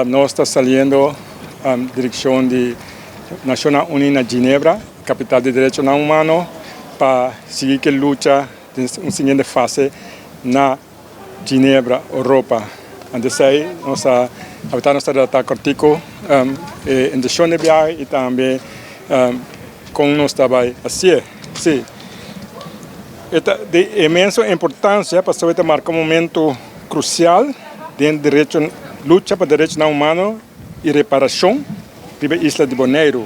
Nós está saliendo direção de Nações Unidas na Ginebra, capital de Direitos Humanos, para seguir que luta uma seguinte fase na Ginebra, Europa. Antes aí, nós estamos tratando cortico em direção de viagem e também com nós trabalho assim. Sim. É de imensa importância para saber marcar um momento crucial dentro da luta para direitos humanos e reparação na isla de Bonaire.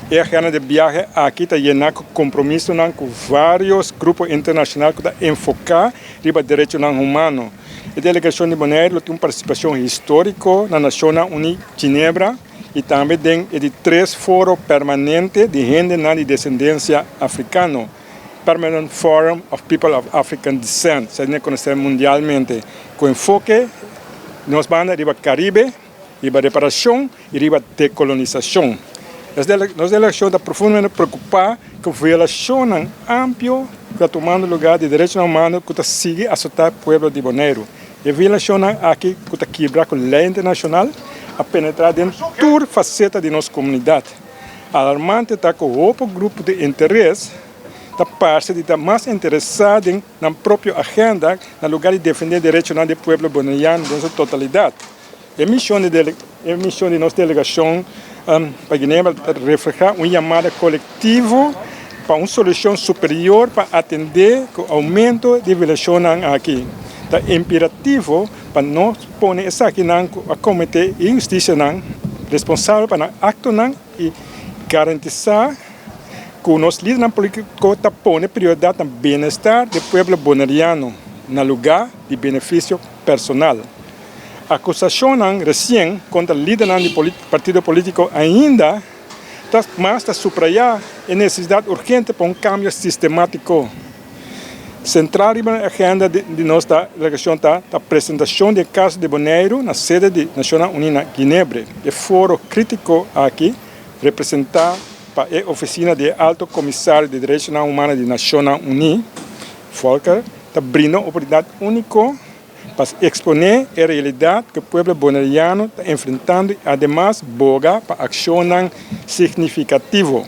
E a agenda de viagem aqui está llena de compromisso com vários grupos internacionais que estão enfocados nos direitos humanos. A delegação de Bonaire tem uma participação histórica na Nações Unidas Ginebra e também tem 3 fóruns permanentes de gente de descendência africana. Permanent Forum of People of African Descent, se conhece mundialmente, com enfoque nos bandas de Caribe, de reparação e de decolonização. Nossa delegação está profundamente preocupada com a violação ampla que está tomando lugar de direitos humanos que está seguindo a soltar o povo de Bonaire. A violação aqui que está quebrando com a lei internacional a penetrar dentro de toda a faceta de nossa comunidade. Alarmante está com outro grupo de interesse da parte de estar mais interessado na própria agenda, no lugar de defender direitos do povo bonaiano em sua totalidade. A missão de nossa delegação para Ginebra refletir uma chamada coletiva para uma solução superior para atender o aumento de violação aqui. É imperativo para nós pôr Esaki a cometer injustiça responsável para acto e garantizar que o nosso líder político está pondo prioridade no bem-estar do povo bonaiano, no lugar de benefício personal. A acusação recente contra o líder do partido político ainda está subrayar a necessidade urgente para um cambio sistemático. Central na agenda de nossa delegação está a apresentação do caso de Bonaire na sede da Nações Unidas Ginebra. O fórum crítico aqui representa para a oficina do Alto Comissário de Direitos Humanos das Nações Unidas, Volker, está abrindo uma oportunidade única para exponer a realidade que o povo bonaiano está enfrentando, además, boga para ação significativa.